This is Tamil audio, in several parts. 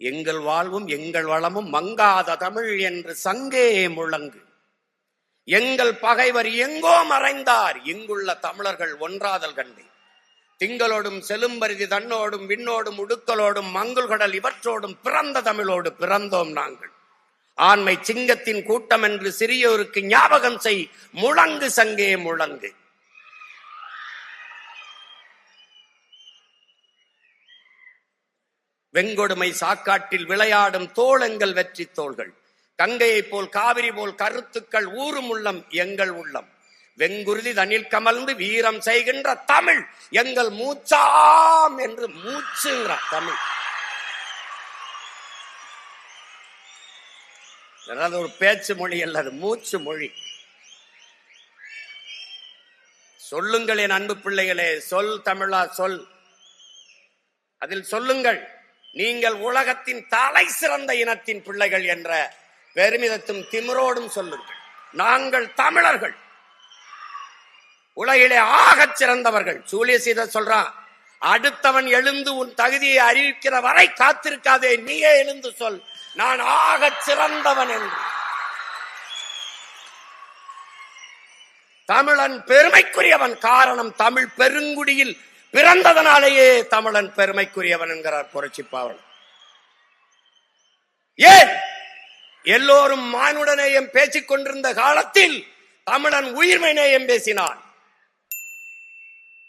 எங்கள் வாழ்வும் எங்கள் வளமும் மங்காத தமிழ் என்று சங்கே முழங்கு. எங்கள் பகைவர் எங்கோ மறைந்தார், இங்குள்ள தமிழர்கள் ஒன்றாதல் கண்டு. திங்களோடும் செலும்பருதி தன்னோடும் விண்ணோடும் உடுக்கலோடும் மங்குள்கடல் இவற்றோடும் பிறந்த தமிழோடு பிறந்தோம் நாங்கள். ஆண்மை சிங்கத்தின் கூட்டம் என்று சிறியோருக்கு ஞாபகம் செய், முழங்கு சங்கே முழங்கு. வெங்கொடுமை சாக்காட்டில் விளையாடும் தோளெங்கள் வெற்றி தோள்கள். கங்கையை போல் காவிரி போல் கருத்துக்கள் ஊரும் உள்ளம் எங்கள் உள்ளம். வெங்குருதி தனில் கமழ்ந்து வீரம் செய்கின்ற தமிழ் எங்கள் மூச்சாம் என்று மூச்சுங்கிற தமிழ். ஒரு பேச்சு மொழி அல்ல, அது மூச்சு மொழி. சொல்லுங்கள் என் அன்பு பிள்ளைகளே, சொல் தமிழா சொல். அதில் சொல்லுங்கள், நீங்கள் உலகத்தின் தலை சிறந்த இனத்தின் பிள்ளைகள் என்ற பெருமிதத்தும் திமிரோடும் சொல்லுங்கள். நாங்கள் தமிழர்கள், உலகிலே ஆகச் சிறந்தவர்கள். சூலியசீதர் சொல்றான், அடுத்தவன் எழுந்து உன் தகுதியை அறிவிக்கிற வரை காத்திருக்காதே, நீயே எழுந்து சொல் நான் ஆகச் சிறந்தவன் என்று. தமிழன் பெருமைக்குரியவன். காரணம், தமிழ் பெருங்குடியில் பிறந்ததனாலேயே தமிழன் பெருமைக்குரியவன் என்கிறார் புரட்சி பாவலர். ஏன் எல்லோரும் மானுட நேயம் பேசிக் கொண்டிருந்த காலத்தில் தமிழன் உயிர்மை நேயம் பேசினான்.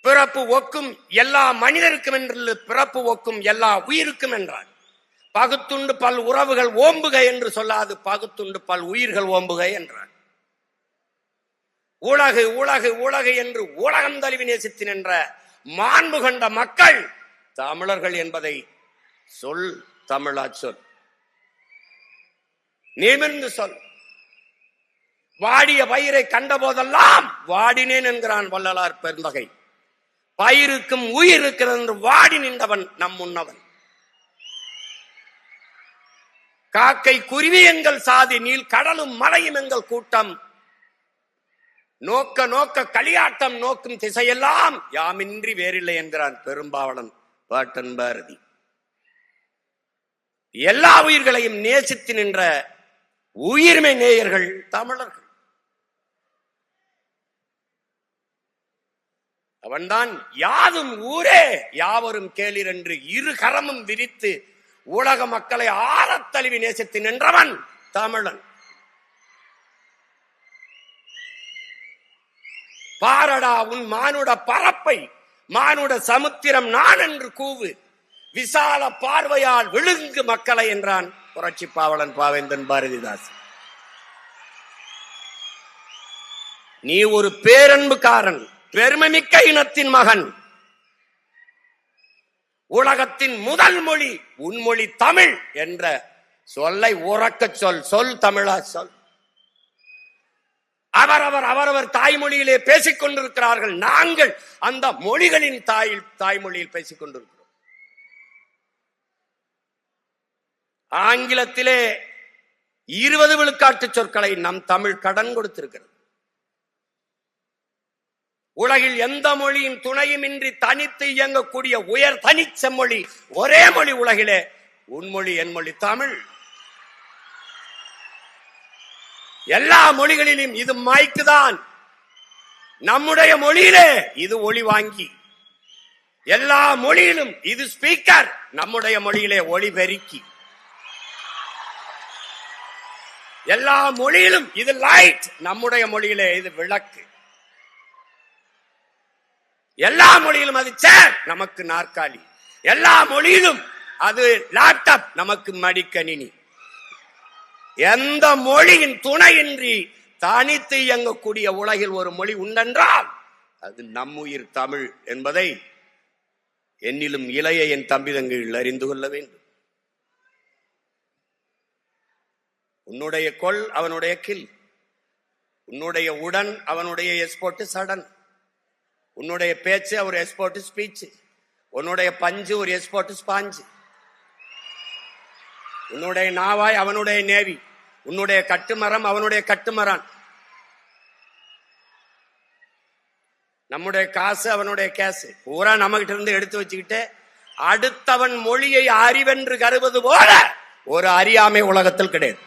பிறப்பு ஒக்கும் எல்லா மனிதருக்கும் என்று பிறப்பு ஒக்கும் எல்லா உயிருக்கும் என்றான். பகுத்துண்டு பல் உறவுகள் ஓம்புக என்று சொல்லாது, பகுத்துண்டு பல் உயிர்கள் ஓம்புக என்றான். உலகு உலகு உலகு என்று உலகம் தழுவி நேசித்து நின்ற மாண்பு கண்ட மக்கள் தமிழர்கள் என்பதை சொல் தமிழா சொல், நிமிர்ந்து சொல். வாடிய பயிரை கண்ட போதெல்லாம் வாடினேன் என்கிறான் வள்ளலார் பெருந்தகை. பயிருக்கும் உயிர் இருக்கிறது என்று வாடி நின்றவன் நம் முன்னவன். காக்கை குருவி எங்கள் சாதி, நீல் கடலும் மலையும் எங்கள் கூட்டம். நோக்க நோக்க களியாட்டம் நோக்கும் திசையெல்லாம் யாமின்றி வேறில்லை என்கிறான் பெரும்பாவளன் பாட்டன் பாரதி. எல்லா உயிர்களையும் நேசித்து நின்ற உயிர்மை நேயர்கள் தமிழர்கள். அவன்தான் யாதும் ஊரே யாவரும் கேளிர் என்று இரு கரமும் விரித்து உலக மக்களை ஆறத் தழுவி நேசித்து நின்றவன் தமிழன். பாரடா உன் மானுட பரப்பை, மானுட சமுத்திரம் நான் என்று கூவு, விசால பார்வையால் விழுங்கு மக்களை என்றான் புரட்சி பாவலன் பாவேந்தன் பாரதிதாசன். நீ ஒரு பேரன்புக்காரன், பெருமைமிக்க இனத்தின் மகன். உலகத்தின் முதல் மொழி உன்மொழி தமிழ் என்ற சொல்லை உறக்க சொல், சொல் தமிழா சொல். அவரவர் தாய்மொழியிலே பேசிக் கொண்டிருக்கிறார்கள். நாங்கள் அந்த மொழிகளின் தாய்மொழியில் பேசிக் கொண்டிருக்கிறோம். ஆங்கிலத்திலே 20 விழுக்காட்டு சொற்களை நம் தமிழ் கடன் கொடுத்திருக்கிறது. உலகில் எந்த மொழியின் துணையும் இன்றி தனித்து இயங்கக்கூடிய உயர் தனி செம்மொழி ஒரே மொழி உலகிலே உன்மொழி என் மொழி தமிழ். எல்லா மொழிகளிலும் இது மைக்கு தான், நம்முடைய மொழியிலே இது ஒளி வாங்கி. எல்லா மொழியிலும் இது ஸ்பீக்கர், நம்முடைய மொழியிலே ஒளி பெருக்கி. எல்லா மொழியிலும் இது லைட், நம்முடைய மொழியிலே இது விளக்கு. எல்லா மொழியிலும் அது சேர், நமக்கு நாற்காலி. எல்லா மொழியிலும் அது லேப்டாப், நமக்கு மடிக்கணினி. எந்த மொழியின் துணையின்றி தனித்து இயங்கக்கூடிய உலகில் ஒரு மொழி உண்டென்றால் அது நம்முயிர் தமிழ் என்பதை என்னிலும் இளைய என் தம்பிதங்கள் அறிந்து கொள்ள வேண்டும். உன்னுடைய கொள் அவனுடைய கில், உன்னுடைய உடன் அவனுடைய எஸ்போர்ட் சடன், உன்னுடைய பேச்சு ஒரு எஸ்போர்ட் ஸ்பீச், உன்னுடைய பஞ்சு ஒரு எஸ்போர்ட் ஸ்பாஞ்சு, உன்னுடைய நாவாய் அவனுடைய நேவி, உன்னுடைய கட்டுமரம் அவனுடைய கட்டுமரான், நம்முடைய காசு அவனுடைய கேசு. பூரா நம்ம கிட்ட இருந்து எடுத்து வச்சுக்கிட்டு அடுத்தவன் மொழியை அறிவென்று கருவது போல ஒரு அறியாமை உலகத்தில் கிடையாது.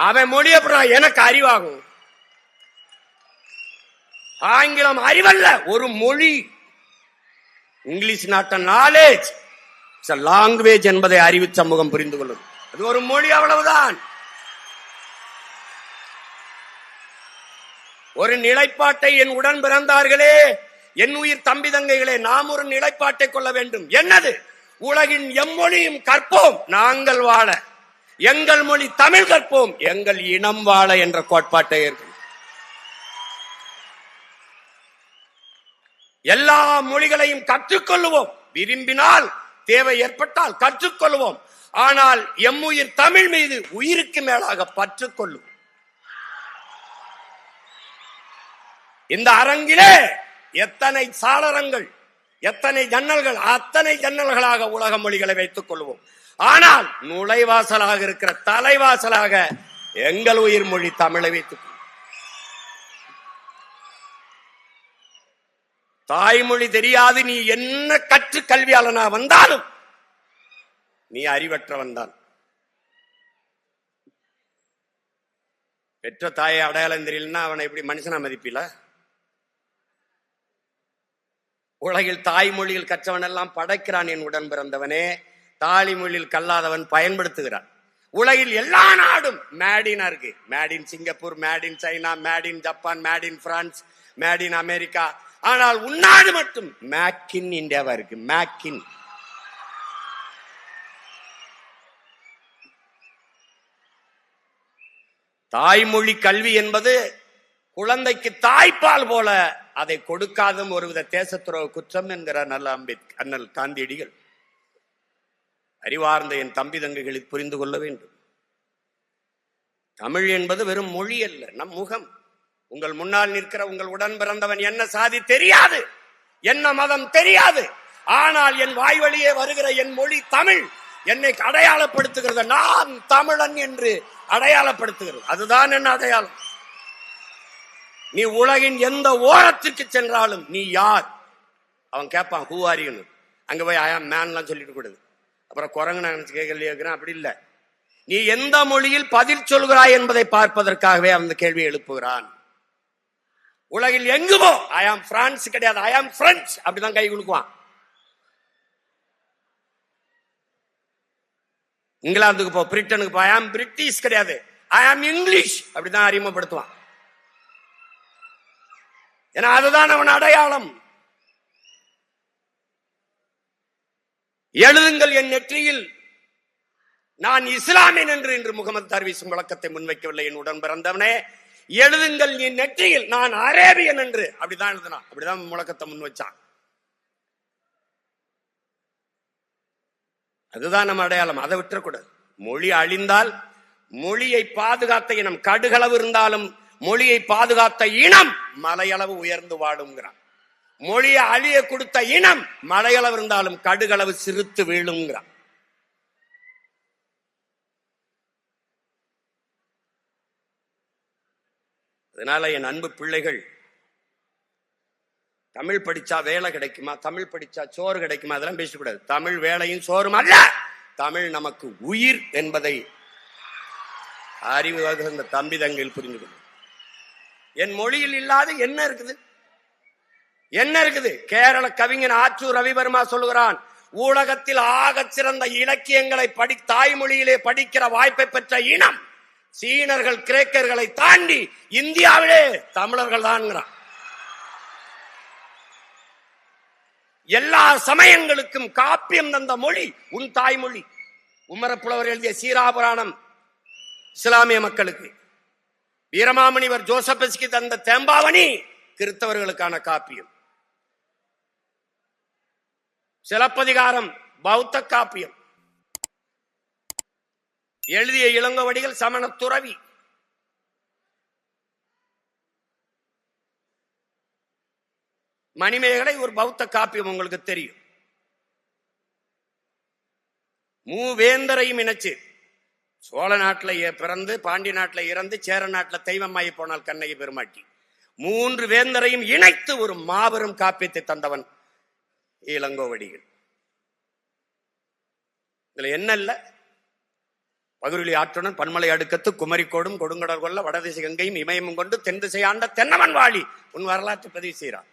அவன் மொழியை எனக்கு அறிவாகும். ஆங்கிலம் அறிவல்ல, ஒரு மொழி. இங்கிலீஷ் நாட் நாலேஜ், லாங்குவேஜ் என்பதை அறிவு சமூகம் புரிந்து கொள்ளும். அது ஒரு மொழி, அவ்வளவுதான். ஒரு நிலைப்பாட்டை என் உடன் பிறந்தார்களே, என் உயிர் தம்பி தங்கைகளே, நாம் ஒரு நிலைப்பாட்டை கொள்ள வேண்டும். என்னது? உலகின் எம்மொழியும் கற்போம், நாங்கள் வாழ. எங்கள் மொழி தமிழ் கற்போம், எங்கள் இனம் வாழ என்ற கோட்பாட்டை ஏற்கும். எல்லா மொழிகளையும் கற்றுக்கொள்வோம், விரும்பினால் தேவை ஏற்பட்டால் கற்றுக்கொள்வோம். ஆனால் எம்முயிர் தமிழ் மீது உயிருக்கு மேலாக பற்றுக்கொள்ளும். இந்த அரங்கிலே எத்தனை சாளரங்கள், எத்தனை ஜன்னல்கள், அத்தனை ஜன்னல்களாக உலக மொழிகளை வைத்துக் கொள்வோம். ஆனால் நுழைவாசலாக இருக்கிற தலைவாசலாக எங்கள் உயிர் மொழி தமிழை வைத்துக் கொள்வோம். தாய்மொழி தெரியாது நீ என்ன கற்று கல்வியாளனா வந்தாலும் நீ அறிவற்றவன் தான். பெற்ற தாயை அடையாளம் தெரியலன்னா அவனை எப்படி மனுஷனா மதிப்பில? உலகில் தாய்மொழியில் கற்றவன் எல்லாம் படைக்கிறான் என் உடன் பிறந்தவனே, தாய்மொழியில் கல்லாதவன் பயன்படுத்துகிறான். உலகில் எல்லா நாடும் மேடினா இருக்கு. Made in Singapore, made in China, made in Japan, made in France, made in America. ஆனால் உன்னாடு மட்டும் மேக் இன் இந்தியாவா இருக்கு. Make in. தாய்மொழி கல்வி என்பது குழந்தைக்கு தாய்ப்பால் போல, அதை கொடுக்காதும் ஒருவித தேசத்துறவு குற்றம் என்கிறார் நல்ல அண்ணல் காந்தியடிகள். அறிவார்ந்த என் தம்பி தங்கைகளை புரிந்து கொள்ள வேண்டும். தமிழ் என்பது வெறும் மொழி அல்ல, நம் முகம். உங்கள் முன்னால் நிற்கிற உங்கள் உடன் பிறந்தவன் என்ன சாதி தெரியாது, என்ன மதம் தெரியாது. ஆனால் என் வாய் வழியே வருகிற என் மொழி தமிழ் என்னை அடையாளப்படுத்துகிறது. நான் தமிழன் என்று அடையாளப்படுத்துகிறது. அதுதான் என்ன அடையாளம். நீ உலகின் எந்த ஓரத்துக்கு சென்றாலும் நீ யார் அவன் கேட்பான், ஹூ ஆர் யூ. அங்க போய் ஐ ஆம் மேன்லாம் சொல்லிட்டு கூடாது. அப்புறம் குரங்கு நான் கேட்கிறேன், அப்படி இல்லை. நீ எந்த மொழியில் பதில் சொல்கிறாய் என்பதை பார்ப்பதற்காகவே அந்த கேள்வியை எழுப்புகிறான். உலகில் எங்குமோ ஐ ஆம் பிரான்ஸ் கிடையாது, ஐ ஆம் பிரெஞ்சு அப்படிதான் கை கொடுக்குவான். இங்கிலாந்துக்கு போ, பிரிட்டனுக்கு போ, ஐ ஆம் பிரிட்டிஷ் கிடையாது, ஐ ஆம் இங்கிலீஷ் அப்படிதான் அறிமுகப்படுத்துவான். ஏன்னா அதுதான் அவன் அடையாளம். எழுதுங்கள் என் நெற்றியில் நான் இஸ்லாமியன் என்று இன்று முகமது தர்வீஸ் முழக்கத்தை முன்வைக்கவில்லை. என் உடன் பிறந்தவனே, எழுதுங்கள் என் நெற்றியில் நான் அரேபியன் என்று. அப்படிதான் எழுதினான், அப்படிதான் முழக்கத்தை முன் வச்சான். அதுதான் நம்ம அடையாளம். அதை விட்டுறக்கூடாது. மொழி அழிந்தால் மொழியை பாதுகாத்த இனம், கடுகளவு இருந்தாலும் மொழியை பாதுகாத்த இனம் மலையளவு உயர்ந்து வாழுங்கிறான். மொழியை அழிய கொடுத்த இனம் மலையளவு இருந்தாலும் கடுகளவு சிறுத்து வீழுங்கிறான். அதனால என் அன்பு பிள்ளைகள், தமிழ் படிச்சா வேலை கிடைக்குமா, தமிழ் படிச்சா சோறு கிடைக்குமா, அதெல்லாம் பேசக்கூடாது. தமிழ் வேலையும் சோறும் அல்ல, தமிழ் நமக்கு உயிர் என்பதை அறிவு வகுந்த தம்பி தங்கையில் புரிந்து கொள்ளும். என் மொழியில் இல்லாத என்ன இருக்குது? என்ன இருக்குது? கேரள கவிஞன் ஆற்றூர் ரவிவர்மா சொல்லுகிறான், உலகத்தில் ஆகச் சிறந்த இலக்கியங்களை தாய்மொழியிலே படிக்கிற வாய்ப்பை பெற்ற இனம் சீனர்கள் கிரேக்கர்களை தாண்டி இந்தியாவிலே தமிழர்கள் தான். எல்லா சமயங்களுக்கும் காப்பியம் தந்த மொழி உன் தாய்மொழி. உமரப்புலவர் எழுதிய சீராபுராணம் இஸ்லாமிய மக்களுக்கு, வீரமாமுனிவர் ஜோசபஸ்கி தந்த தேம்பாவணி கிறிஸ்தவர்களுக்கான காப்பியம், சிலப்பதிகாரம் பௌத்த காப்பியம், எழுதிய இளங்கோவடிகள் சமண துறவி. மணிமேகலை ஒரு பௌத்த காப்பியம், உங்களுக்கு தெரியும். மூவேந்தரையும் இணைச்சு, சோழ நாட்டில் பிறந்து பாண்டிய நாட்டில் இறந்து சேர நாட்டில் தெய்வமாயி போனால் கண்ணகி பெருமாட்டி, 3 வேந்தரையும் இணைத்து ஒரு மாபெரும் காப்பியத்தை தந்தவன் இளங்கோவடிகள். இதுல என்ன இல்ல? பகுருளி ஆற்றுடன் பன்மலை அடுக்கத்து குமரிக்கோடும் கொடுங்கடல் கொள்ள வடதிசை கங்கையும் இமயமும் கொண்டு தென் திசையாண்ட தென்னவன் வாழி உன் வரலாற்று பதிவு செய்கிறான்.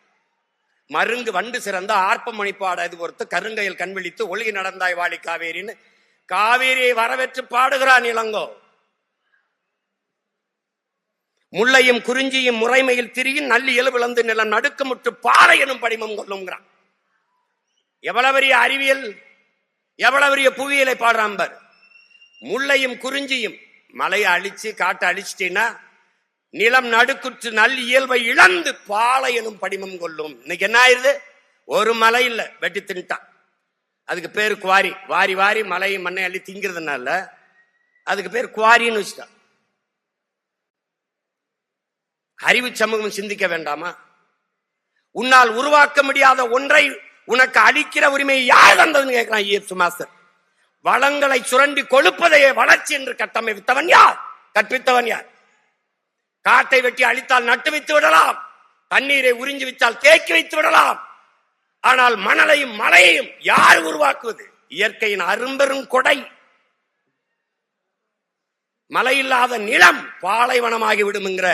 மருங்கு வண்டு சிறந்த ஆர்ப்ப மணிப்பாட இது பொறுத்து கருங்கையில் கண்விழித்து ஒழுகி நடந்தாய் வாழி காவேரின்னு காவேரியை வரவேற்று பாடுகிறான் இளங்கோ. முல்லையும் குறிஞ்சியும் முறைமையில் திரியும் நல்லி இயல்புலந்து நிலம் நடுக்கமுற்று பாறை எனும் படிமம் கொள்ளுங்கிறான். எவ்வளவு பெரிய அறிவியல், எவ்வளவு பெரிய புவியியலை பாடுறான் பார். முல்லையும் குறிஞ்சியும் மலையை அழிச்சு காட்டை அழிச்சிட்டீங்கன்னா நிலம் நடுக்குற்று நல் இயல்பை இழந்து பாலை எனும் படிமம் கொள்ளும். இன்னைக்கு என்ன ஆயிருது? ஒரு மலை இல்ல, வெட்டி தின்ட்டான். அதுக்கு பேரு குவாரி. வாரி வாரி மலை மண்ணை அள்ளி திங்கிறதுனால அதுக்கு பேர் குவாரின்னு வச்சுட்டான். அறிவு சமூகம் சிந்திக்க வேண்டாமா? உன்னால் உருவாக்க முடியாத ஒன்றை உனக்கு அளிக்கிற உரிமையை யார் தந்ததுன்னு கேட்கிறான் ஈஎப்சு மாஸ்டர். வளங்களை சுரண்டி கொழுப்பதையே வளர்ச்சி என்று கட்டமைத்தவன் யார்? கற்பித்தவன் யார்? காட்டை வெட்டி அழித்தால் நட்டு வைத்து விடலாம், தண்ணீரை உறிஞ்சி வைத்தால் தேக்கி வைத்து விடலாம். ஆனால் மணலையும் மலையையும் யார் உருவாக்குவது? இயற்கையின் அரும்பெரும் கொடை. மழை இல்லாத நிலம் பாலைவனமாகி விடும்ங்கிற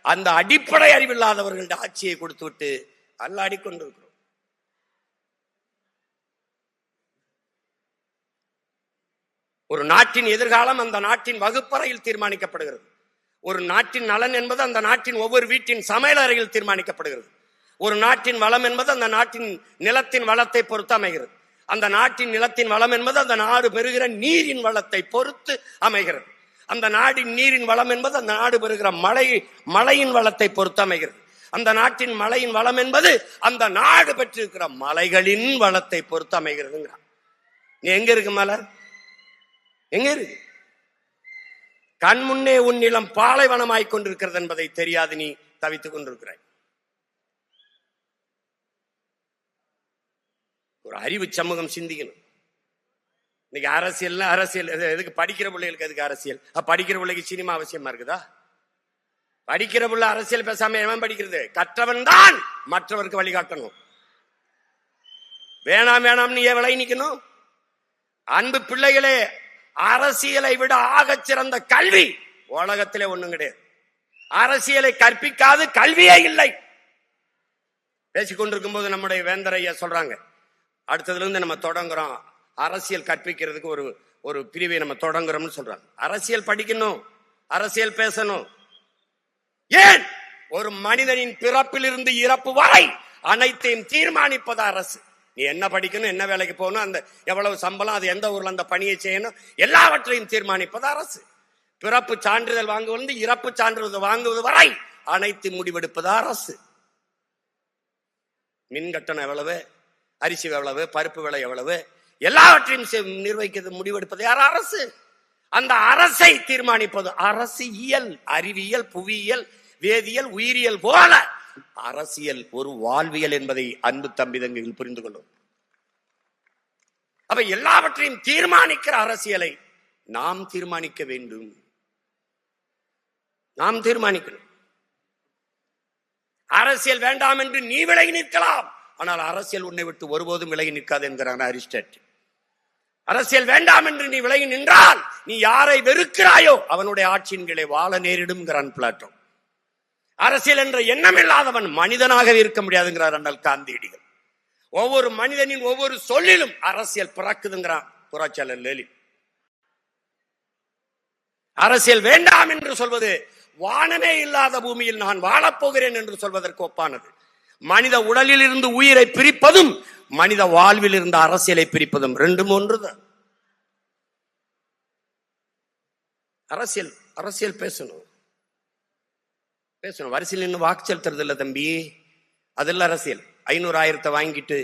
அந்த அடிப்படை அறிவில்லாதவர்களுடைய ஆட்சியை கொடுத்து விட்டு அல்லாடி கொண்டிருக்கிறோம். ஒரு நாட்டின் எதிர்காலம் அந்த நாட்டின் வகுப்பறையில் தீர்மானிக்கப்படுகிறது. ஒரு நாட்டின் நலன் என்பது அந்த நாட்டின் ஒவ்வொரு வீட்டின் சமையல் அறையில் தீர்மானிக்கப்படுகிறது. ஒரு நாட்டின் வளம் என்பது அந்த நாட்டின் நிலத்தின் வளத்தை பொறுத்து அமைகிறது. அந்த நாட்டின் நிலத்தின் வளம் என்பது அந்த நாடு பெறுகிற நீரின் வளத்தை பொறுத்து அமைகிறது. அந்த நாட்டின் நீரின் வளம் என்பது அந்த நாடு பெறுகிற மழையின் வளத்தை பொறுத்து அமைகிறது. அந்த நாட்டின் மழையின் வளம் என்பது அந்த நாடு பெற்றிருக்கிற மலைகளின் வளத்தை பொறுத்து அமைகிறதுங்கிறான். நீ எங்க இருக்கு மலை? எங்க இருக்கு? கண் முன்னே உன் நிலம் பாலைவனமாய் கொண்டிருக்கிறது என்பதை தெரியாது நீ தவித்துக் கொண்டிருக்கிறாய். ஒரு அறிவு சமூகம் சிந்திக்கணும். இன்னைக்கு அரசியல் எதுக்கு? படிக்கிற பிள்ளைகளுக்கு எதுக்கு அரசியல்? படிக்கிற பிள்ளைக்கு சினிமா அவசியமா இருக்குதா? படிக்கிற பிள்ளை அரசியல் பேசாம எவன் படிக்கிறது? கற்றவன் தான் மற்றவருக்கு வழிகாட்டணும். வேணாம் வேணாம் நீ ஏன் விலை நிக்கணும்? அன்பு பிள்ளைகளே, அரசியலை விட ஆகச் சிறந்த கல்வி உலகத்திலே ஒண்ணும் கிடையாது. அரசியலை கற்பிக்காது கல்வியே இல்லை. பேசிக்கொண்டிருக்கும் போது நம்முடைய வேந்தர் ஐயா சொல்றாங்க, அடுத்ததுல இருந்து நம்ம தொடங்குறோம் அரசியல் கற்பிக்கிறதுக்கு ஒரு பிரிவை நம்ம தொடங்குறோம்னு சொல்றாங்க. அரசியல் படிக்கணும், அரசியல் பேசணும். ஏன்? ஒரு மனிதனின் பிறப்பிலிருந்து இறப்பு வரை அனைத்தையும் தீர்மானிப்பது அரசு. நீ என்ன படிக்கணும், என்ன வேலைக்கு போகணும், அந்த எவ்வளவு சம்பளம், அது எந்த ஊர்ல அந்த பணியை செய்யணும், எல்லாவற்றையும் தீர்மானிப்பது அரசு. பிறப்பு சான்றிதழ் வாங்குவது இறப்பு சான்றிதழ் வாங்குவது வரை அனைத்து முடிவெடுப்பது அரசு. மின் கட்டணம் எவ்வளவு, அரிசி எவ்வளவு, பருப்பு விலை எவ்வளவு, எல்லாவற்றையும் நிர்வகிக்கிறது முடிவெடுப்பது யார்? அரசு. அந்த அரசை தீர்மானிப்பது அரசியல். அறிவியல், புவியியல், வேதியியல், உயிரியல் போல அரசியல் ஒரு வாழ்வியல் என்பதை அன்பு தம்பி தங்கைகள் புரிந்து கொள்ளும். அப்ப எல்லாவற்றையும் தீர்மானிக்கிற அரசியலை நாம் தீர்மானிக்க வேண்டும். நாம் தீர்மானிக்கணும். அரசியல் வேண்டாம் என்று நீ விலகி நிற்கலாம், ஆனால் அரசியல் உன்னை விட்டு ஒருபோதும் விலகி நிற்காது என்கிறான் அரிஸ்டாட்டில். அரசியல் வேண்டாம் என்று நீ விலகி நின்றால் நீ யாரை வெறுக்கிறாயோ அவனுடைய ஆட்சியின் கீழே வாழ நேரிடும் பிளாட்டோ. அரசியல் என்ற எண்ணம் இல்லாதவன் மனிதனாகவே இருக்க முடியாதுங்கிறார் அண்ணல் காந்தியடிகள். ஒவ்வொரு மனிதனின் ஒவ்வொரு சொல்லிலும் அரசியல் பிறக்குதுங்கிறான் புரட்சியாளர் லெனின். அரசியல் வேண்டாம் என்று சொல்வது வானமே இல்லாத பூமியில் நான் வாழப்போகிறேன் என்று சொல்வதற்கு ஒப்பானது. மனித உடலில் இருந்து உயிரை பிரிப்பதும் மனித வாழ்வில் இருந்த அரசியலை பிரிப்பதும் ரெண்டும் ஒன்றுதான். அரசியல் பேசணும். வரிசையில் நின்று வாக்கு செலுத்துறது இல்ல தம்பி, அதெல்லாம் அரசியல். 500,000 வாங்கிட்டு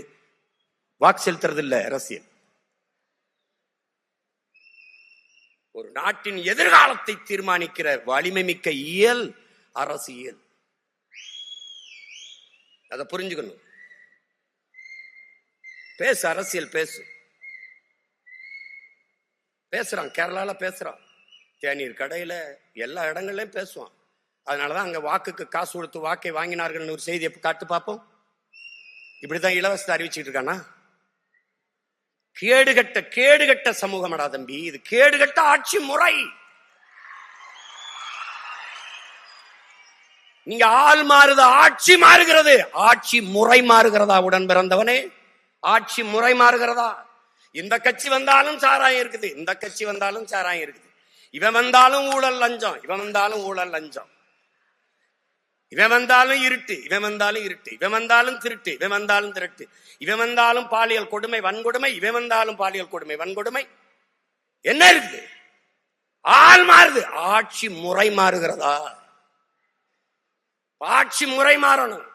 வாக்கு செலுத்துறது இல்ல அரசியல். ஒரு நாட்டின் எதிர்காலத்தை தீர்மானிக்கிற வலிமை மிக்க இயல் அரசியல். அதை புரிஞ்சுக்கணும். பேசு, அரசியல் பேசு. பேசுறான், கேரளால பேசுறான், தேநீர் கடையில எல்லா இடங்கள்லயும் பேசுவான். அதனாலதான் அங்க வாக்குக்கு காசு கொடுத்து வாக்கை வாங்கினார்கள் ஒரு செய்தியை காட்டு பார்ப்போம். இப்படிதான் இலவசத்தை அறிவிச்சுட்டு இருக்கானா? கேடுகட்ட சமூகமடா தம்பி, இது கேடுகட்ட ஆட்சி முறை. நீங்க ஆள் மாறுது, ஆட்சி மாறுகிறது. ஆட்சி முறை மாறுகிறதா? உடன் பிறந்தவனே, ஆட்சி முறை மாறுகிறதா? இந்த கட்சி வந்தாலும் சாராயம் இருக்குது, இந்த கட்சி வந்தாலும் சாராயம் இருக்குது. இவன் வந்தாலும் ஊழல் லஞ்சம், இவன் வந்தாலும் ஊழல் லஞ்சம். இவன் வந்தாலும் இருட்டு, இவன் வந்தாலும் இருட்டு. இவன் வந்தாலும் திருட்டு, இவன் வந்தாலும் திருட்டு. இவன் வந்தாலும் பாலியல் கொடுமை வன்கொடுமை, இவன் வந்தாலும் பாலியல் கொடுமை வன்கொடுமை. என்ன இருக்குது? ஆள் மாறுது, ஆட்சி முறை மாறுகிறதா? ஆட்சி முறை மாறணும்.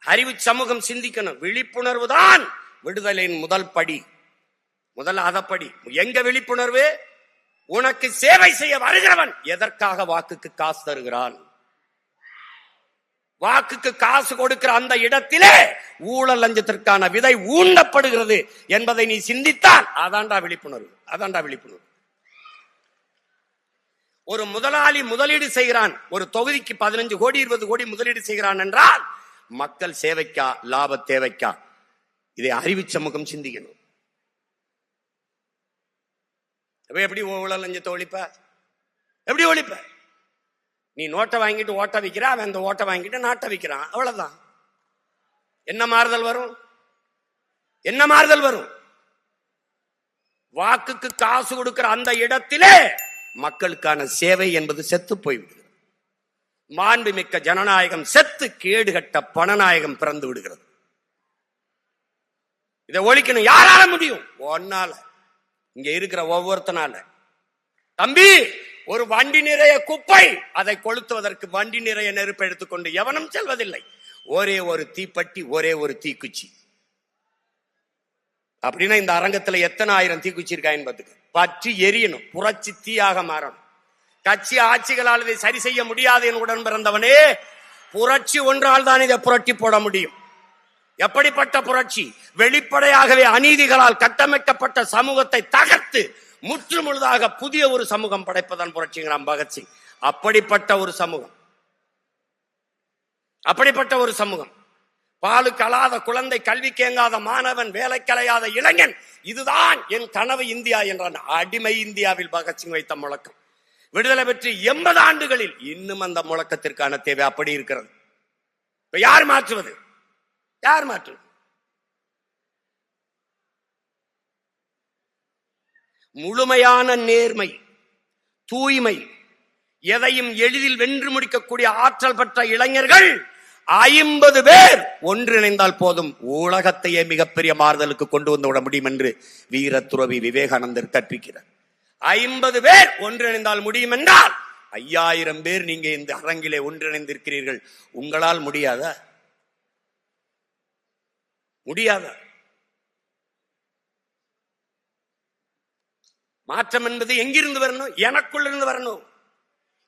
அறிவு சமூகம் சிந்திக்கணும். விழிப்புணர்வு தான் விடுதலையின் முதல் படி, முதல் அதப்படி. எங்க விழிப்புணர்வு? உனக்கு சேவை செய்ய வருகிறவன் எதற்காக வாக்குக்கு காசு தருகிறான்? வாக்குக்கு காசு கொடுக்கிற அந்த இடத்திலே ஊழல் லஞ்சத்திற்கான விதை ஊண்டப்படுகிறது என்பதை நீ சிந்தித்தால் அதான்டா விழிப்புணர்வு, அதான்டா விழிப்புணர்வு. ஒரு முதலாளி முதலீடு செய்கிறான், ஒரு தொகுதிக்கு 15 கோடி 20 கோடி முதலீடு செய்கிறான் என்றால் மக்கள் சேவைக்கா லாப தேவைக்கா? இதை அறிவு சமூகம் சிந்திக்கணும். எப்படி ஊழல் லஞ்சத்தை ஒழிப்ப? எப்படி ஒழிப்ப? நீ நோட்டை வாங்கிட்டு ஓட்ட வைக்கிற, அவன் அந்த ஓட்டை வாங்கிட்டு நாட்டை வைக்கிறான், அவ்வளவுதான். என்ன மாறுதல் வரும்? என்ன மாறுதல் வரும்? வாக்குக்கு காசு கொடுக்கிற அந்த இடத்திலே மக்களுக்கான சேவை என்பது செத்து போய்விடுகிறது. மாண்புமிக்க ஜனநாயகம் செத்து கேடுகட்ட பணநாயகம் பிறந்து விடுகிறது. இதை ஒழிக்கணும். யாரால முடியும்? ஒன்னால, இங்க இருக்கிற ஒவ்வொருத்தனால. தம்பி, ஒரு வண்டி நிறைய குப்பை, அதை கொளுத்துவதற்கு வண்டி நிறைய நெருப்பு எடுத்துக்கொண்டு எவனும் செல்வதில்லை. ஒரே ஒரு தீப்பெட்டி, ஒரே ஒரு தீக்குச்சி. அப்படின்னா இந்த அரங்கத்துல எத்தனை ஆயிரம் தீக்குச்சி இருக்காயின்னு பார்த்துக்க. பற்றி எரியணும், புரட்சி தீயாக மாறணும். கட்சி ஆட்சிகளால் இதை சரி செய்ய முடியாது என் உடன் பிறந்தவனே. புரட்சி ஒன்றால் தான் இதை புரட்டி போட முடியும். எப்படிப்பட்ட புரட்சி? வெளிப்படையாகவே அநீதிகளால் கட்டமைக்கப்பட்ட சமூகத்தை தகர்த்து முற்று முழுதாக புதிய ஒரு சமூகம் படைப்பதான் புரட்சிங்கிறான் பகத்சிங். அப்படிப்பட்ட ஒரு சமூகம், அப்படிப்பட்ட ஒரு சமூகம். பாலு கலாத குழந்தை, கல்வி கேங்காத மாணவன், வேலை கலையாத இளைஞன், இதுதான் என் கனவு இந்தியா என்றான். அடிமை இந்தியாவில் பகத்சிங் வைத்த முழக்கம் விடுதலை பெற்று 80 ஆண்டுகளில் இன்னும் அந்த முழக்கத்திற்கான தேவை அப்படி இருக்கிறது. இப்ப யார் மாற்றுவது? யார் மாற்றுவது? முழுமையான நேர்மை, தூய்மை, எதையும் எளிதில் வென்று முடிக்கக்கூடிய ஆற்றல் பெற்ற இளைஞர்கள் 50 பேர் ஒன்றிணைந்தால் போதும், உலகத்தையே மிகப்பெரிய மாறுதலுக்கு கொண்டு வந்து விட முடியும் என்று வீர துறவி விவேகானந்தர் கற்பிக்கிறார். 50 பேர் ஒன்றிணைந்தால் முடியும் என்றால் 5000 பேர் நீங்க இந்த அரங்கிலே ஒன்றிணைந்திருக்கிறீர்கள். உங்களால் முடியாதா? முடியாதா? மாற்றம் என்பது எங்கிருந்து வரணும்? எனக்குள்ள இருந்து வரணும்.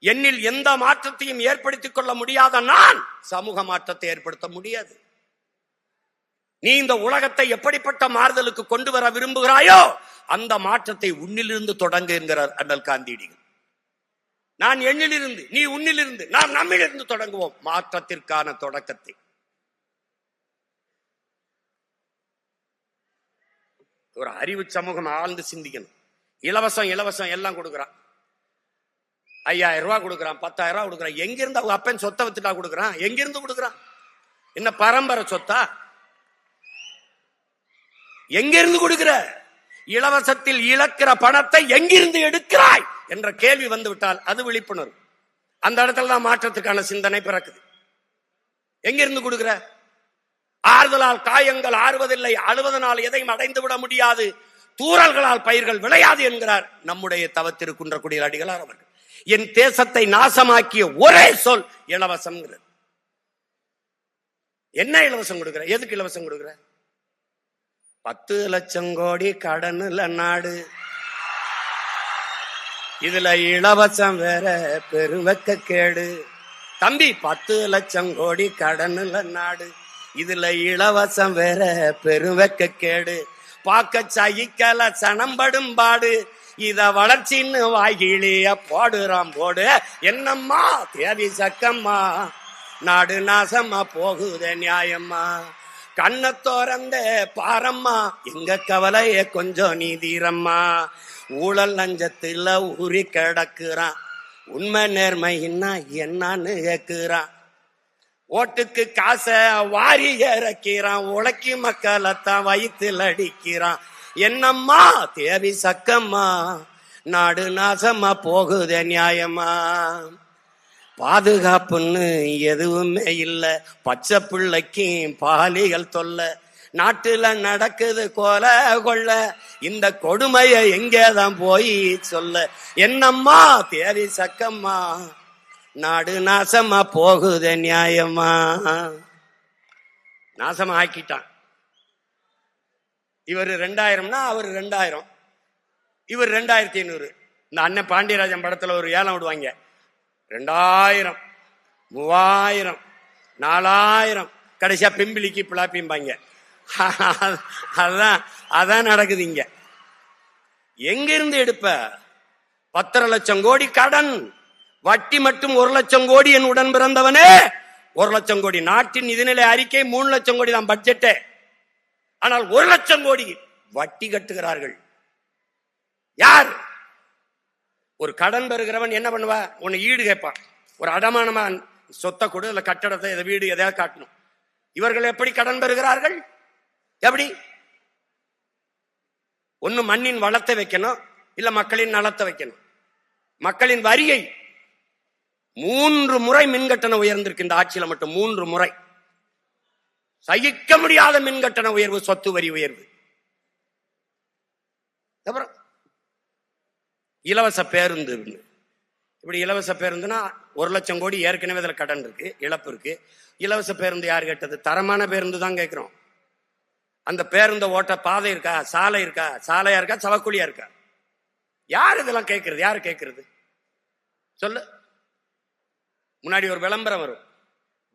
என்னில் எந்த மாற்றத்தையும் ஏற்படுத்திக் கொள்ள முடியாத நான் சமூக மாற்றத்தை ஏற்படுத்த முடியாது. நீ இந்த உலகத்தை எப்படிப்பட்ட மாறுதலுக்கு கொண்டு வர விரும்புகிறாயோ அந்த மாற்றத்தை உன்னிலிருந்து தொடங்கு என்கிறார் அண்ணல் காந்தியடிகள். நான் எண்ணிலிருந்து, நீ உன்னிலிருந்து, நாம் நம்மிலிருந்து தொடங்குவோம் மாற்றத்திற்கான தொடக்கத்தை. ஒரு அறிவு சமூகம் ஆழ்ந்து சிந்திக்கணும். இலவசம் இலவசம் எல்லாம் கொடுக்குறான். 5000 ரூபாய் கொடுக்குறான், 10,000 ரூபாய் கொடுக்குறான். எங்கிருந்து அவங்க அப்பன் சொத்தை வச்சுட்டா கொடுக்குறான்? எங்கிருந்து கொடுக்குறான்? என்ன பரம்பரை சொத்தா? எங்கிருந்து கொடுக்கிற? இலவசத்தில் இழக்கிற பணத்தை எங்கிருந்து எடுக்கிறாய் என்ற கேள்வி வந்து விட்டால் அது விழிப்புணர்வு. அந்த இடத்துல தான் மாற்றத்துக்கான சிந்தனை பிறக்குது. எங்கிருந்து கொடுக்கிற? ஆறுதலால் காயங்கள் ஆறுவதில்லை, அழுவதனால் எதையும் அடைந்து விட முடியாது, தூறல்களால் பயிர்கள் விளையாது என்கிறார் நம்முடைய தவத்திருக்குன்றக்குடியில் அடிகளார் அவர்கள். என் தேசத்தை நாசமாக்கிய ஒரே சொல் இலவசம். என்ன இலவசம் கொடுக்கிற? எதுக்கு இலவசம் கொடுக்கிற? 10 லட்சம் கோடி கடனுல நாடு, இதுல இலவசம் வேற பெருவெக்க கேடு. தம்பி, 10 லட்சம் கோடி கடனுல நாடு, இதுல இலவசம் வேற பெருவெக்க கேடு. பாக்க சகிக்கல சனம்படும் பாடு, இத வளர்ச்சின்னு வாய்கிளிய போடுறான் போடு. என்னம்மா தேவி சக்கம்மா, நாடு நாசமா போகுத நியாயம்மா. கண்ண தோறந்த பாரம்மா எங்க கவலைய கொஞ்சம் நீதீரம்மா. ஊழல் லஞ்சத்துல ஊறி கிடக்குறான், உண்மை நேர்மைன்னா என்னன்னு கேக்குறான். ஓட்டுக்கு காசை வாரி இறக்கிறான், உழைக்கி மக்களைத்தான் வயிற்றுல அடிக்கிறான். என்னம்மா தேவி சக்கம்மா, நாடு நாசமா போகுதே நியாயமா. பாதுகாப்புன்னு எதுவுமே இல்ல, பச்சை பிள்ளைக்கும் பாலிகள் தொல்ல. நாட்டுல நடக்குது கொலை கொள்ள, இந்த கொடுமையை எங்கேதான் போய் சொல்ல. என்னம்மா தேவி சக்கம்மா, நாடு நாசமா போகுதே நியாயமா. நாசமா ஆக்கிட்டான். இவர் 2000னா அவர் 2000, இவர் 2500. இந்த அண்ணன் பாண்டியராஜன் படத்துல ஒரு ஏலம் விடுவாங்க, 2000, 3000, 4000, கடைசியா பிம்பிளிக்கு பிளாப்பிம்பாங்க. அதான் நடக்குது இங்க. எங்க இருந்து எடுப்ப? 10 லட்சம் கோடி கடன், வட்டி மட்டும் 1 லட்சம் கோடி. என் உடன் பிறந்தவனே 1 லட்சம் கோடி. நாட்டின் நிதிநிலை அறிக்கை 3 லட்சம் கோடி தான் பட்ஜெட். ஆனால் 1 லட்சம் கோடி வட்டி கட்டுகிறார்கள். யார்? ஒரு கடன் பெறுகிறவன் என்ன பண்ணுவா? உன்னை ஈடு கேட்பான், ஒரு அடமானமா சொத்தை கொடு, இல்ல கட்டடத்தை, இதை வீடு எதையாவது காட்டணும். இவர்கள் எப்படி கடன் பெறுகிறார்கள்? எப்படி? ஒன்னு மண்ணின் வளத்தை வைக்கணும், இல்ல மக்களின் நலத்தை வைக்கணும். மக்களின் வரியை 3 முறை மின்கட்டணம் உயர்ந்திருக்கு இந்த ஆட்சியில மட்டும். 3 முறை. சகிக்க முடியாத மின்கட்டண உயர்வு, சொத்து வரி உயர்வு. அப்புறம் இலவச பேருந்து. இப்படி இலவச பேருந்துனா 1 லட்சம் கோடி ஏற்கனவே அதுல கடன் இருக்கு, இழப்பு இருக்கு. இலவச பேருந்து யார் கேட்டது? தரமான பேருந்து தான் கேட்கிறோம். அந்த பேருந்த ஓட்ட பாதை இருக்கா, சாலை இருக்கா, சாலையா இருக்கா, சவக்குழியா இருக்கா? யார் இதெல்லாம் கேட்கறது? யாரு கேட்கறது சொல்லு. முன்னாடி ஒரு விளம்பரம் வரும்,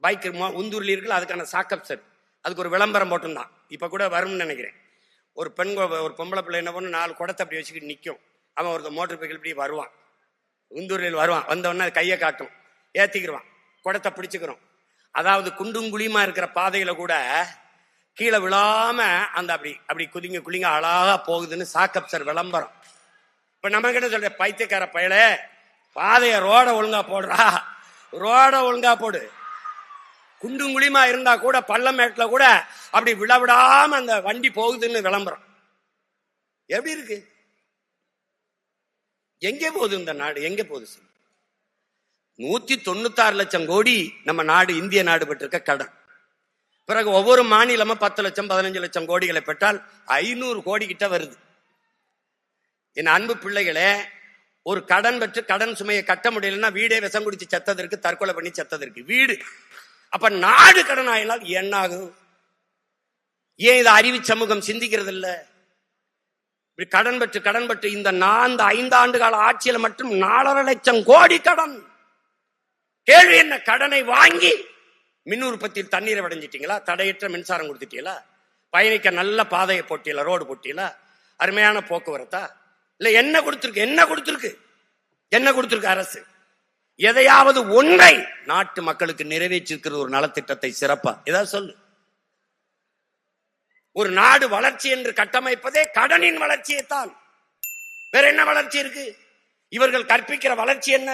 பைக் உந்தூர்ல இருக்குல்ல, அதுக்கான சாக்கப் செட், அதுக்கு ஒரு விளம்பரம் போட்டிருந்தான். இப்ப கூட வரும்னு நினைக்கிறேன். ஒரு பெண், ஒரு பொம்பளை பிள்ளை என்ன பண்ணு, 4 குடத்தை அப்படி வச்சுக்கிட்டு நிற்கும். அவன் ஒரு மோட்டர் சைக்கிள் இப்படி வருவான், உந்தூரில் வருவான். வந்தவொடனே கையை காட்டும், ஏத்திக்கிடுவான், குடத்தை பிடிச்சுக்கிறோம். அதாவது குண்டும் குழியுமா இருக்கிற பாதையில கூட கீழே விழாம அந்த அப்படி குதிங்க குளிங்க அழகா போகுதுன்னு சாக்கப் சார் விளம்பரம். இப்ப நம்ம கிட்ட சொல்ற, பைத்தியக்கார பயல, பாதைய ரோட ஒழுங்கா போடுறா, ரோட ஒழுங்கா போடு. குண்டும் குழியுமா இருந்தா கூட பள்ளமேட்டுல கூட அப்படி விழவிடாம அந்த வண்டி போகுதுன்னு விளம்பரம். எப்படி இருக்கு? எங்கே போகுது இந்த நாடு? எங்கே போகுது? 196 லட்சம் கோடி நம்ம நாடு, இந்திய நாடு பெற்றிருக்க கடன். பிறகு ஒவ்வொரு மாநிலமும் 10 லட்சம் 15 லட்சம் கோடிகளை பெற்றால் 500 கோடி கிட்ட வருது. என் அன்பு பிள்ளைகளே, ஒரு கடன் பெற்று கடன் சுமையை கட்ட முடியலன்னா வீடே விஷம் குடிச்சு செத்ததற்கு, தற்கொலை பண்ணி செத்ததற்கு வீடு. அப்ப நாடு கடன் ஆயினால் என்ன ஆகும்? ஏன் இதை அறிவு சமூகம் சிந்திக்கிறது இல்ல? கடன் பெற்று இந்த 5 ஆண்டு கால ஆட்சியில மட்டும் 4.5 லட்சம் கோடி கடன். கேள்வி என்ன? கடனை வாங்கி மின் உற்பத்தியில் தண்ணீரை வடைஞ்சிட்டீங்களா? தடையற்ற மின்சாரம் கொடுத்துட்டீங்களா? பயணிக்க நல்ல பாதையை போட்டீங்களா? ரோடு போட்டீங்களா? அருமையான போக்குவரத்தா? இல்ல என்ன கொடுத்திருக்கு? என்ன கொடுத்திருக்கு அரசு? எதையாவது ஒன்றை நாட்டு மக்களுக்கு நிறைவேற்றிருக்கிற ஒரு நலத்திட்டத்தை சிறப்பா ஏதாவது சொல்லு. ஒரு நாடு வளர்ச்சி என்று கட்டமைப்பதே கடனின் வளர்ச்சியைத்தான். வேற என்ன வளர்ச்சி இருக்கு? இவர்கள் கற்பிக்கிற வளர்ச்சி என்ன?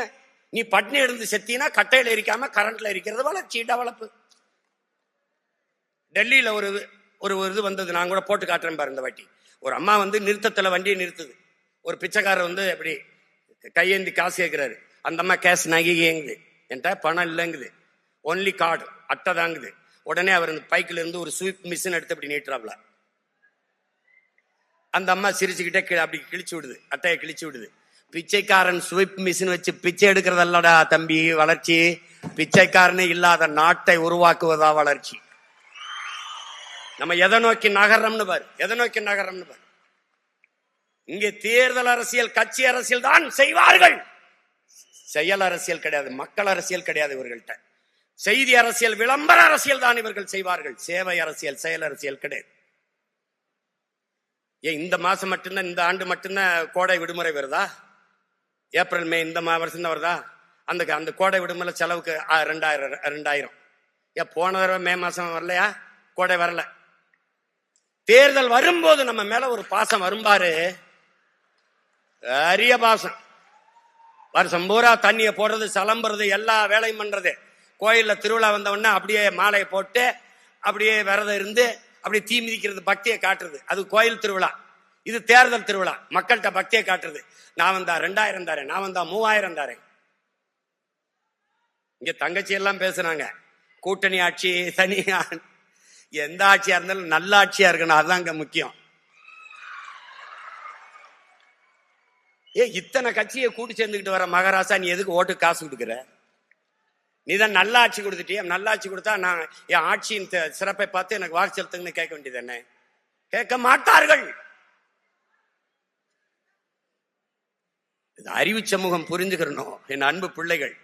நீ பட்னி எழுந்து செத்தினா கட்டையில எரிக்காம கரண்ட்ல எரிக்கிறது வளர்ச்சி, டெவலப். டெல்லியில ஒரு இது வந்தது, நான் கூட போட்டு காட்டுறேன் பாரு இந்த வாட்டி. ஒரு அம்மா நிறுத்தத்துல வண்டியை நிறுத்துது. ஒரு பிச்சைக்காரர் அப்படி கையேந்தி காசு கேட்கிறாரு. அந்த அம்மா கேஷ் நகைங்குது, என்கிட்ட பணம் இல்லைங்குது, ஒன்லி கார்டு, அட்டை தாங்குது. உடனே அவர் பைக்கில இருந்து ஒரு ஸ்வீப் மிஷின் எடுத்து அப்படி நீட்டுறாப்ல. அந்த அம்மா சிரிச்சுக்கிட்டே அப்படி கிழிச்சு விடுது, அட்டையை கிழிச்சு விடுது. பிச்சைக்காரன் ஸ்வீப் மிஷின் வச்சு பிச்சை எடுக்கிறதல்லடா தம்பி வளர்ச்சி, பிச்சைக்காரனே இல்லாத நாட்டை உருவாக்குவதா வளர்ச்சி. நம்ம எதை நோக்கி நகர்றோம்னு பாரு, எதை நோக்கி நகர்றோம்னு பாரு. இங்கே தேர்தல் அரசியல், கட்சி அரசியல் தான் செய்வார்கள், செயல் அரசியல் கிடையாது, மக்கள் அரசியல் கிடையாது இவர்கள்ட்ட. செய்தி அரசியல், விளம்பர அரசியல் தான் இவர்கள் செய்வார்கள், சேவை அரசியல், செயல் அரசியல் கிடையாது. ஏன் இந்த மாசம் மட்டும்தான், இந்த ஆண்டு மட்டும்தான் கோடை விடுமுறை வருதா? ஏப்ரல் மே இந்த வருஷம் தான் வருதா? அந்த கோடை விடுமுறை செலவுக்கு 2000. ஏன் போன தடவை மே மாசம் வரலையா? கோடை வரல, தேர்தல் வரும்போது நம்ம மேல ஒரு பாசம் வரும்பாரு, அரிய பாசம். வருஷம் பூரா தண்ணியை போடுறது, சலம்புறது, எல்லா வேலையும் பண்றது. கோயில்ல திருவிழா வந்த உடனே அப்படியே மாலையை போட்டு அப்படியே விரதம் இருந்து அப்படியே தீ மிதிக்கிறது, பக்தியை காட்டுறது. அது கோயில் திருவிழா. இது தேர்தல் திருவிழா, மக்கள்கிட்ட பக்தியை காட்டுறது. நான் வந்தா 2000 தாரேன், நான் வந்தா 3000 தாரேன். இங்க தங்கச்சி எல்லாம் பேசுறாங்க, கூட்டணி ஆட்சி தனியா. எந்த ஆட்சியா இருந்தாலும் நல்ல ஆட்சியா இருக்கணும், அதுதான் இங்க முக்கியம். இத்தனை கட்சியை கூட்டி சேர்ந்துக்கிட்டு வர மகாராசா, நீ எதுக்கு ஓட்டு காசு கொடுக்குற? நீ தான் நல்ல ஆட்சி கொடுத்துட்டிய. நல்ல ஆட்சி கொடுத்தா நான் என் ஆட்சியின் சிறப்பை பார்த்து எனக்கு வாக்கு செலுத்துங்கன்னு கேட்க வேண்டியது என்ன? கேட்க மாட்டார்கள். அறிவு சமூகம் புரிஞ்சுக்கிறணும் என் அன்பு பிள்ளைகள்.